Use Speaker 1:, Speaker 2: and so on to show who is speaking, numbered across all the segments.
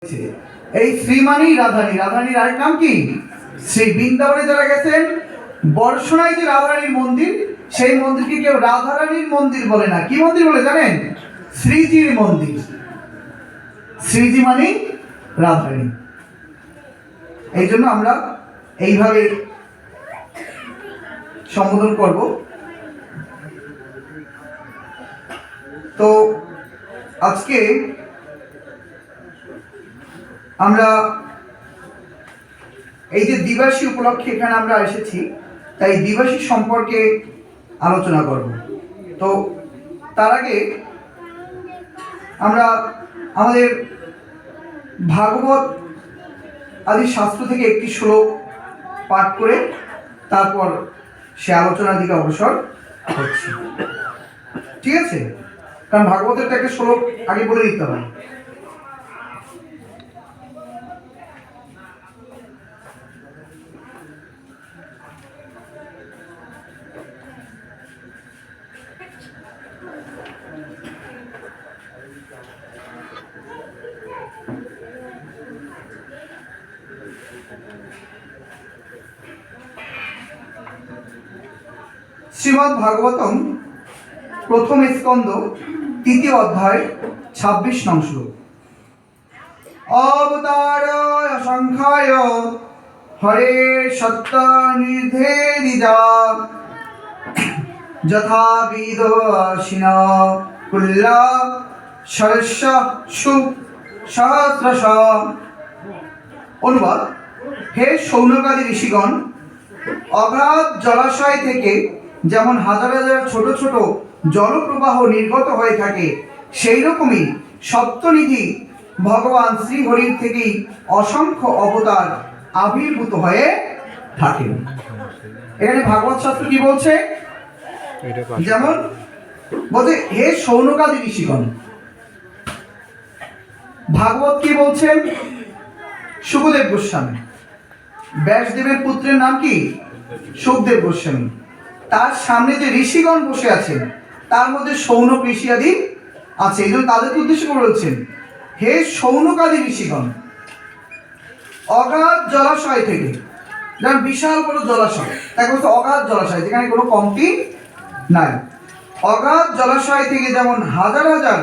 Speaker 1: এই শ্রী মানেই রাধারানী। রাধারানীর আরেক নাম কি? শ্রী। বৃন্দাবনে যারা গেছেন, বর্ষণায় যে রাধারানীর মন্দির, সেই মন্দিরকে কেউ রাধারানীর মন্দির বলে না। কি মন্দির বলে জানেন? শ্রীজির মন্দির। শ্রীজি মানেই রাধারানী। এই জন্য আমরা এইভাবে সম্বোধন করব। তো আজকে আমরা এই যে দিবাসী উপলক্ষে এখানে আমরা এসেছি, তাই দিবাসী সম্পর্কে আলোচনা করব। তো তার আগে আমরা আমাদের ভাগবত আদি শাস্ত্র থেকে একটি শ্লোক পাঠ করে তারপর সে আলোচনার দিকে অগ্রসর হচ্ছি। ঠিক আছে? কারণ ভাগবতের তো একটা শ্লোক আগে বলে দিতে হয়। শ্রীমদ্ ভাগবতম প্রথম স্কন্দ তৃতীয় অধ্যায় ২৬ নং শ্লোক। অবতারায় অসংখ্যায় হরে সত্য নির্ধেরিজা যথাবিদ শিন কুল্লা সরস্য সু সহস্রশ। অনুবাদ: হে শৌনকাদি ঋষিগণ, অগাধ জলাশয় থেকে যেমন হাজার হাজার ছোট ছোট জলপ্রবাহ নির্গত হয়ে থাকে, সেই রকমই সপ্তনিধি ভগবান শ্রীহরির থেকেই অসংখ্য অবতার আবির্ভূত হয়ে থাকেন। এখানে ভাগবত শাস্ত্র কি বলছে? যেমন বলছে হে শৌনকাদি ঋষিগণ। ভাগবত কি বলছেন? শুকদেব গোস্বামী। ব্যাসদেবের পুত্রের নাম কি? শুকদেব গোস্বামী। তার সামনে যে ঋষিগণ বসে আছেন, তার মধ্যে শৌনক ঋষি আদি আছে। এই জন্য তাদেরকে উদ্দেশ্য করে বলছেন, হে শৌনকাদি ঋষিগণ, অগাধ জলাশয় থেকে, যেমন বিশাল বড় জলাশয়, তাকে বলছে অগাধ জলাশয়, যেখানে কোনো কমতি নাই। অগাধ জলাশয় থেকে যেমন হাজার হাজার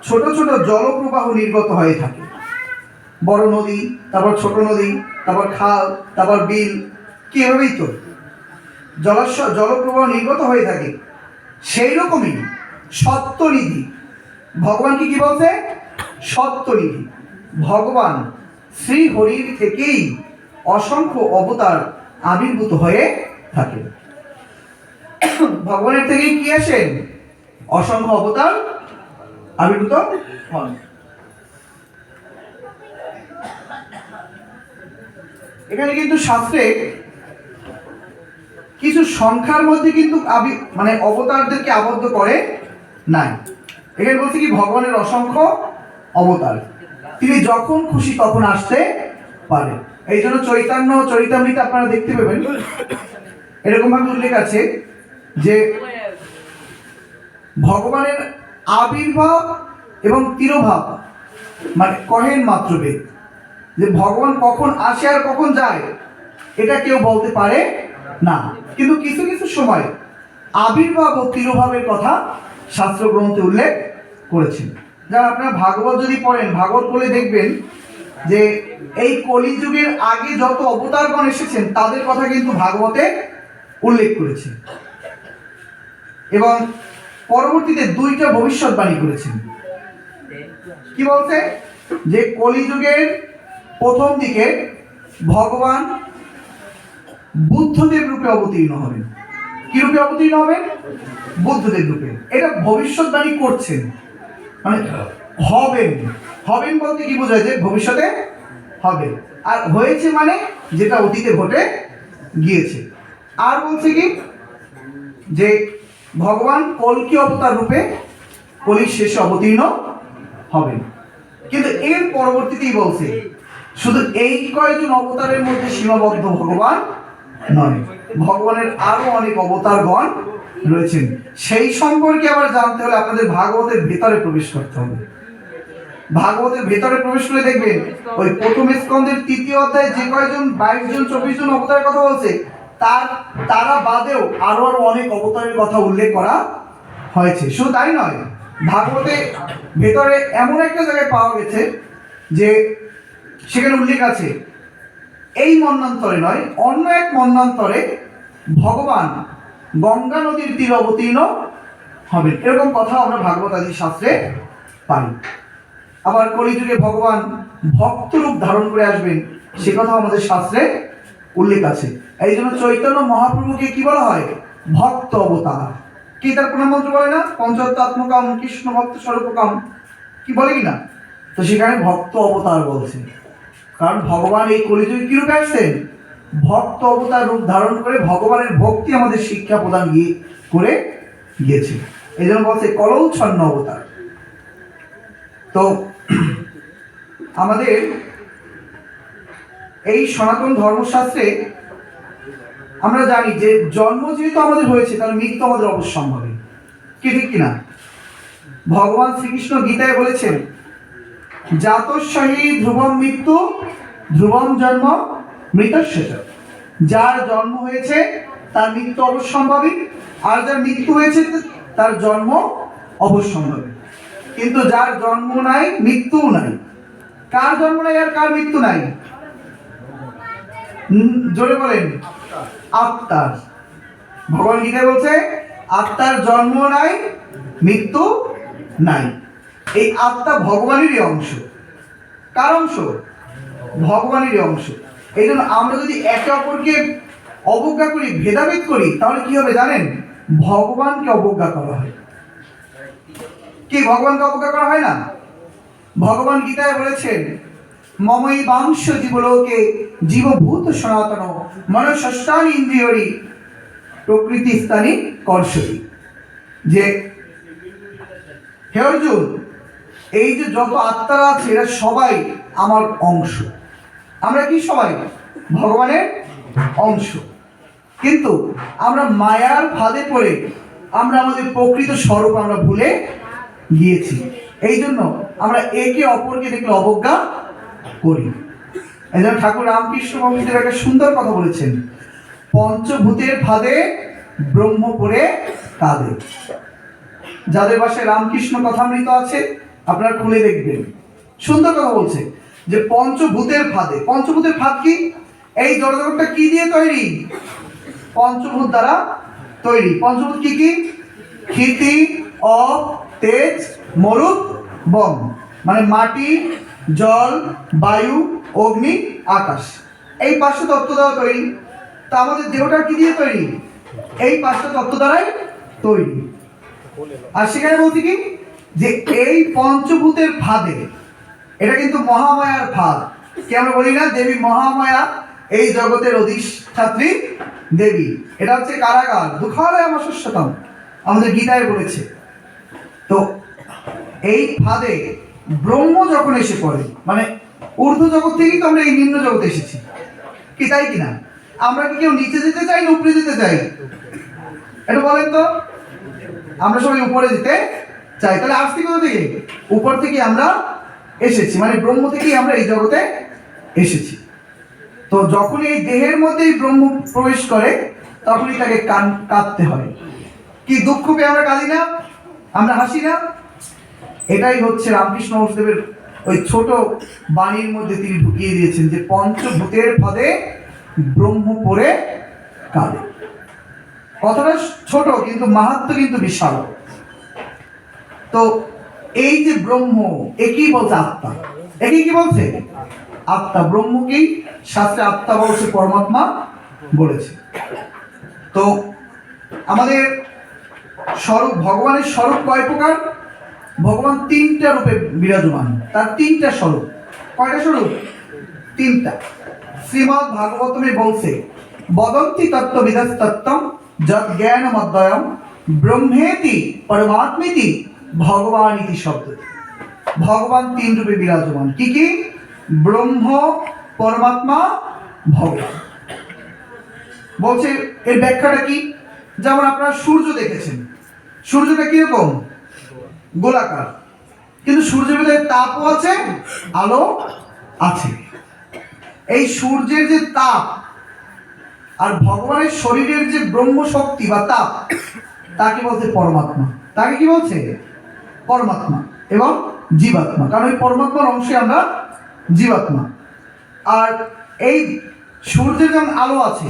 Speaker 1: ছোট ছোট জলপ্রবাহ নির্গত হয়ে থাকে, বড় নদী, তারপর ছোট নদী, তারপর খাল, তারপর বিল, কি এভাবেই তো জলপ্রবাহ নির্গত হয়ে থাকে, সেই রকমই সত্যনিধি ভগবানকে কি বলছে? সত্যনিধি ভগবান শ্রী হরির থেকেই অসংখ্য অবতার আবির্ভূত হয়ে থাকে। ভগবানের থেকেই কি আসেন? অসংখ্য অবতার আবির্ভূত হন। এখানে কিন্তু শাস্ত্রে কিছু সংখ্যার মধ্যে কিন্তু অবতারদেরকে আবদ্ধ করে নাই। এখানে বলছে কি ভগবানের অসংখ্য অবতার, তিনি যখন খুশি তখন আসতে পারে। এই জন্য চৈতন্য চরিতামৃতে আপনারা দেখতে পাবেন এরকম ভাবে উল্লেখ আছে যে ভগবানের আবির্ভাব এবং তিরোভাব কহেন মাত্র বেদ, যে ভগবান কখন আসে আর কখন যায় এটা কেউ বলতে পারে না। কিন্তু কিছু কিছু সময় আবির্ভাব ও তিরোভাবের কথা শাস্ত্র গ্রন্থে উল্লেখ করেছেন। যারা আপনারা ভাগবত যদি পড়েন, ভাগবত বলে দেখবেন যে এই কলিযুগের আগে যত অবতারগণ এসেছেন তাদের কথা কিন্তু ভাগবতে উল্লেখ করেছে, এবং পরবর্তীতে দুইটা ভবিষ্যৎবাণী করেছেন। কি বলছে? যে কলিযুগের প্রথম দিকে ভগবান বুদ্ধদেব রূপে অবতীর্ণ হবেন। কি রূপে অবতীর্ণ হবেন? বুদ্ধদেব রূপে। এটা ভবিষ্যৎবাণী করছেন, হবেন। হবেন বলতে কি বোঝায়? যে ভবিষ্যতে হবে, আর হয়েছে মানে যেটা অতীতে ঘটে গিয়েছে। আর বলছে কি যে ভগবান কল্কি অবতার রূপে কলির শেষে অবতীর্ণ হবেন। কিন্তু এর পরবর্তীতেই বলছে শুধু এই কয়েকজন অবতারের মধ্যে সীমাবদ্ধ ভগবান নয়, ভগবানের আরো অনেক অবতারগণ রয়েছেন। সেই সম্পর্কে আবার জানতে হলে আপনাদের ভাগবতের ভেতরে প্রবেশ করতে হবে। ভাগবতের ভেতরে প্রবেশ করে দেখবেন ওই প্রথম স্কন্ধের 3য় অধ্যায়ে যে কয়জন 22 জন 24 জন অবতারের কথা বলছে তারা বাদেও আরো অনেক অবতারের কথা উল্লেখ করা হয়েছে। শুধু তাই নয়, ভাগবতে ভেতরে এমন একটা জায়গায় পাওয়া গেছে যে সেখানে উল্লেখ আছে এই মন্বন্তরে নয়, অন্য এক মন্বন্তরে ভগবান গঙ্গা নদীর তীরে অবতীর্ণ হবেন, এরকম কথা আমরা ভাগবত আদি শাস্ত্রে পাই। আবার কলিযুগে ভগবান ভক্ত রূপ ধারণ করে আসবেন, সে কথা আমাদের শাস্ত্রে উল্লেখ আছে। এই জন্য চৈতন্য মহাপ্রভুকে কি বলা হয়? ভক্ত অবতার। কি তার প্রণাম মন্ত্র বলে না? পঞ্চতত্ত্বাত্মকাম কৃষ্ণ ভক্ত স্বরূপকাম, কি বলে কিনা? তো সেখানে ভক্ত অবতার বলছে, কারণ ভগবান এই কলিযুগে কি রূপে আসছেন? ভক্ত অবতার রূপ ধারণ করে ভগবানের ভক্তি আমাদের শিক্ষা প্রদান করে গিয়েছে। এই জন্য বলছে কলৌচ্ছন্ন অবতার। তো আমাদের এই সনাতন ধর্মশাস্ত্রে আমরা জানি যে জন্ম যেহেতু আমাদের হয়েছে, তাহলে মৃত্যু আমাদের অবশ্যম্ভাবী, কি ঠিক কিনা? ভগবান শ্রীকৃষ্ণ গীতায় বলেছেন জাতস্যাহি ধ্রুবম মৃত্যু ধ্রুবম জন্ম মৃতস্য চ। যার জন্ম হয়েছে তার মৃত্যু অবশ্যম্ভাবী, আর যার মৃত্যু হয়েছে তার জন্ম অবশ্যম্ভাবী। কিন্তু যার জন্ম নাই মৃত্যুও নাই। কার জন্ম নাই আর কার মৃত্যু নাই? জোরে বলেন, আত্মার। ভগবান গীতায় বলছে আত্মার জন্ম নাই মৃত্যু নাই। এই আত্মা ভগবানেরই অংশ। কার অংশ? ভগবানেরই অংশ। এই জন্য আমরা যদি একে অপরকে অবজ্ঞা করি, ভেদাভেদ করি, তাহলে কি হবে জানেন? ভগবানকে অবজ্ঞা করা হয়। কি ভগবানকে অবজ্ঞা করা হয় না? ভগবান গীতায় বলেছেন মমই বাংশ জীবলোকে জীবভূত সনাতন মনষষ্ঠানি ইন্দ্রিয়রি প্রকৃতি স্থানী কর্ষতি। যে হে অর্জুন, এই যে যত আত্মারা আছে এরা সবাই আমার অংশ। আমরা কি সবাই ভগবানের অংশ, কিন্তু আমরা মায়ার ফাঁদে পড়ে আমরা আমাদের প্রকৃত স্বরূপ আমরা ভুলে গিয়েছি। এই জন্য আমরা একে অপরকে দেখলে অবজ্ঞা করি। এই জন্য ঠাকুর রামকৃষ্ণ পণ্ডিতের একটা সুন্দর কথা বলেছেন, পঞ্চভূতের ফাঁদে ব্রহ্ম পড়ে কাঁদে। যাদের বাসায় রামকৃষ্ণ কথামৃত আছে আপনারা খুলে দেখবেন, সুন্দর কথা বলছে যে পঞ্চভূতের ফাঁদে। পঞ্চভূতের ফাঁদ কি? এই জড়জগৎটা কি দিয়ে তৈরি? পঞ্চভূত দ্বারা তৈরি। পঞ্চভূত কি কি? ক্ষিতি, অপ, তেজ, মরুত, বন। মানে মাটি, জল, বায়ু, অগ্নি, আকাশ। এই 5টা তত্ত্ব দ্বারা তৈরি। তা আমাদের দেহটা কি দিয়ে তৈরি? এই 5টা তত্ত্ব দ্বারাই তৈরি। আর সেখানে বলছি কি যে এই পঞ্চভূতের ফাঁদে, এটা কিন্তু মহামায়ার ফাঁদ। কি আমরা বলি না দেবী মহামায়া এই জগতের অধিষ্ঠাত্রী দেবী। এটা হচ্ছে কারাগার, দুঃখালয় আমার শস্যতম, আমাদের গীতায় বলেছে। তো এই ফাঁদে ব্রহ্ম যখন এসে পড়ে, মানে ঊর্ধ্ব জগৎ থেকেই তো আমরা এই নিম্ন জগতে এসেছি, কি তাই কিনা? আমরা কি কেউ নিচে যেতে চাই না উপরে যেতে চাই? এটা বলেন তো। আমরা সবাই উপরে যেতে চাই। তাহলে আসছি কোথা থেকে? উপর থেকে আমরা এসেছি, মানে ব্রহ্ম থেকেই আমরা এই জগতে এসেছি। তো যখন এই দেহের মধ্যেই ব্রহ্ম প্রবেশ করে তখনই তাকে কাঁদতে হয়। কি দুঃখ পেয়ে আমরা কাঁদি না? আমরা হাসি না? এটাই হচ্ছে রামকৃষ্ণ মহাদেবের ওই ছোট বাণীর মধ্যে তিনি ঢুকিয়ে দিয়েছেন যে পঞ্চভূতের ফাঁদে ব্রহ্ম পড়ে কাঁদে। কথাটা ছোট কিন্তু মাহাত্ম্য কিন্তু বিশাল। তো এই যে ব্রহ্ম, একই বলছে আত্মা। একই কি বলছে? আত্মা। ব্রহ্মকেই শাস্ত্রে আত্মা বলছে, পরমাত্মা বলেছে। তো আমাদের স্বরূপ, ভগবানের স্বরূপ কয় প্রকার? ভগবান 3টা রূপে বিরাজমান, তার 3টা স্বরূপ। কয়টা স্বরূপ? 3টা। শ্রীমদ্ ভাগবতমে বলছে বদন্তি তত্ত্ববিদাস তত্ত্বম যৎ জ্ঞানমদ্বয়ম ব্রহ্মেতি পরমাত্মেতি ভগবান ইতি শব্দ। ভগবান 3 রূপে বিরাজমান। কি কি? ব্রহ্ম, পরমাত্মা, ভগবান। বলছে এর ব্যাখ্যাটা কি? যেমন আপনারা সূর্য দেখেছেন, সূর্যটা কিরকম? গোলাকার। কিন্তু সূর্যের ভিতরে তাপও আছে, আলো আছে। এই সূর্যের যে তাপ আর ভগবানের শরীরের যে ব্রহ্ম শক্তি বা তাপ, তাকে বলছে পরমাত্মা। তাকে কি বলছে? পরমাত্মা এবং জীবাত্মা। কারণ এই পরমাত্মার অংশে আমরা জীবাত্মা। আর এই সূর্যের যেমন আলো আছে,